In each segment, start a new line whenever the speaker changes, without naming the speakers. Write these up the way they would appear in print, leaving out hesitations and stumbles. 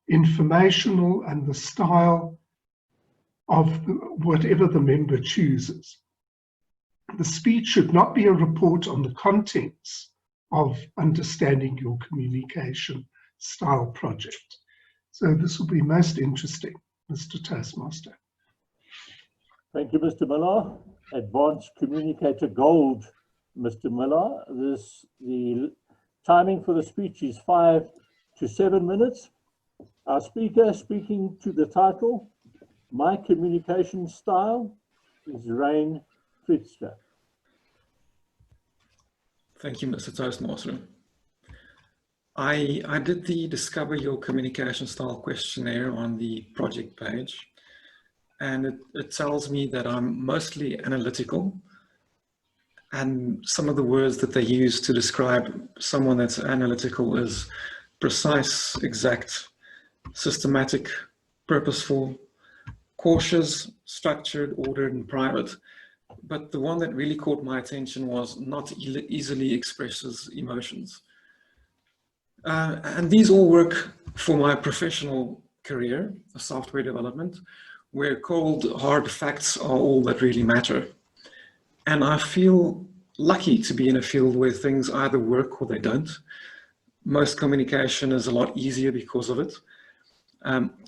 informational, and the style of whatever the member chooses. The speech should not be a report on the contents of understanding your communication style project. So this will be most interesting, Mr. Toastmaster.
Thank you, Mr. Miller. Advanced Communicator Gold, Mr. Miller. The timing for the speech is 5 to 7 minutes. Our speaker speaking to the title, My Communication Style, is Reyn. Vlietstra.
Thank you, Mr. Toastmaster. I did the Discover Your Communication Style questionnaire on the project page, and it tells me that I'm mostly analytical, and some of the words that they use to describe someone that's analytical is precise, exact, systematic, purposeful, cautious, structured, ordered, and private. But the one that really caught my attention was not easily expresses emotions. And these all work for my professional career, software development, where cold, hard facts are all that really matter. And I feel lucky to be in a field where things either work or they don't. Most communication is a lot easier because of it.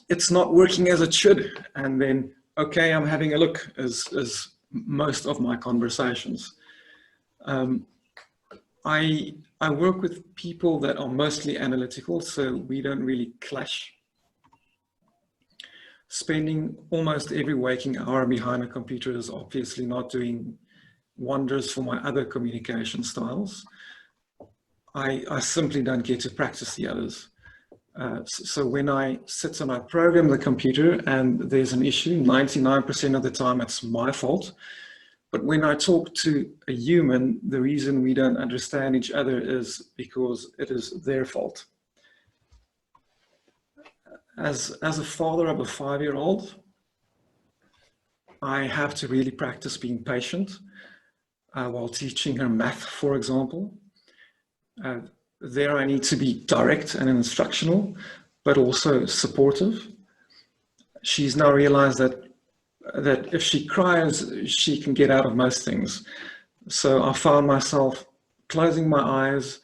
It's not working as it should, and then, okay, I'm having a look, as most of my conversations. I work with people that are mostly analytical, so we don't really clash. Spending almost every waking hour behind a computer is obviously not doing wonders for my other communication styles. I simply don't get to practice the others. So when I sit and I program the computer and there's an issue, 99% of the time it's my fault. But when I talk to a human, the reason we don't understand each other is because it is their fault. As a father of a 5-year-old, I have to really practice being patient while teaching her math, for example. There I need to be direct and instructional, but also supportive. She's now realized that if she cries, she can get out of most things. So I found myself closing my eyes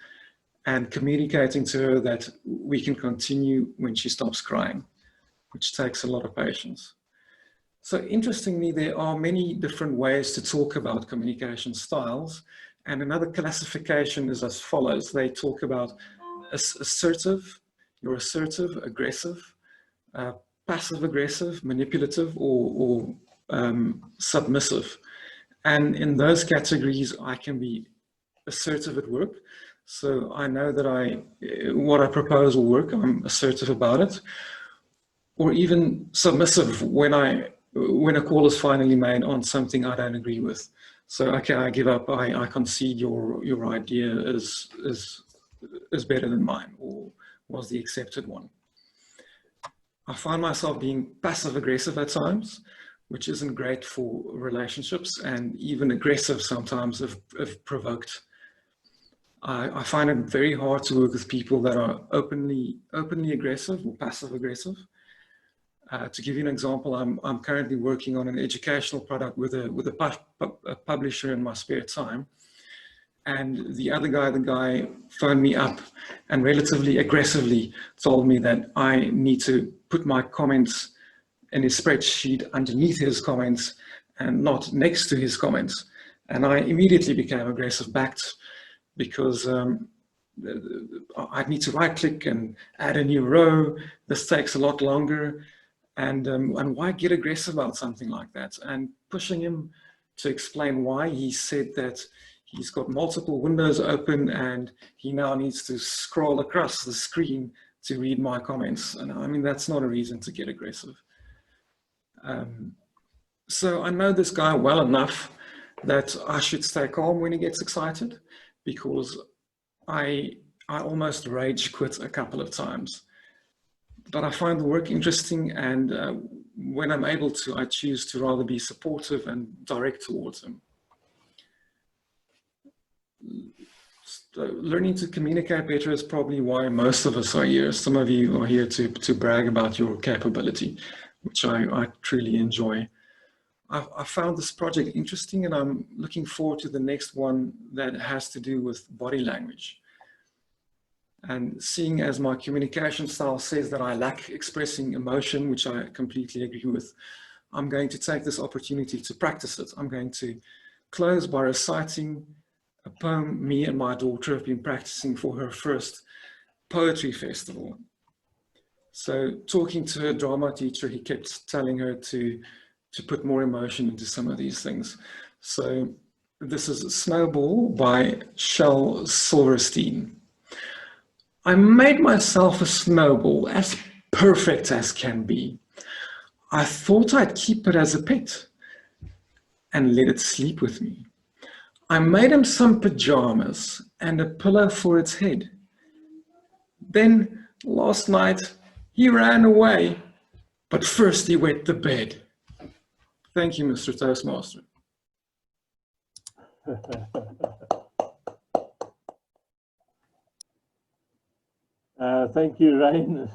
and communicating to her that we can continue when she stops crying, which takes a lot of patience. So interestingly, there are many different ways to talk about communication styles. And another classification is as follows. They talk about assertive, you're assertive, aggressive, passive aggressive, manipulative, or submissive. And in those categories, I can be assertive at work. So I know that what I propose will work, I'm assertive about it. Or even submissive when a call is finally made on something I don't agree with. So, okay, I give up, I concede your idea is better than mine, or was the accepted one. I find myself being passive aggressive at times, which isn't great for relationships, and even aggressive sometimes if provoked. I find it very hard to work with people that are openly aggressive or passive aggressive. To give you an example, I'm currently working on an educational product with a publisher in my spare time. And the guy phoned me up and relatively aggressively told me that I need to put my comments in his spreadsheet underneath his comments and not next to his comments. And I immediately became aggressive back because I need to right click and add a new row. This takes a lot longer. And why get aggressive about something like that? And pushing him to explain why, he said that he's got multiple windows open and he now needs to scroll across the screen to read my comments. And I mean, that's not a reason to get aggressive. So I know this guy well enough that I should stay calm when he gets excited, because I almost rage quit a couple of times. But I find the work interesting, and when I'm able to, I choose to rather be supportive and direct towards him. So learning to communicate better is probably why most of us are here. Some of you are here to brag about your capability, which I truly enjoy. I found this project interesting, and I'm looking forward to the next one that has to do with body language. And seeing as my communication style says that I lack expressing emotion, which I completely agree with, I'm going to take this opportunity to practice it. I'm going to close by reciting a poem me and my daughter have been practicing for her first poetry festival. So talking to her drama teacher, he kept telling her to put more emotion into some of these things. So this is Snowball by Shel Silverstein. I made myself a snowball as perfect as can be. I thought I'd keep it as a pet and let it sleep with me. I made him some pajamas and a pillow for its head. Then last night he ran away, but first he wet the bed. Thank you, Mr. Toastmaster.
Thank you, Reyn.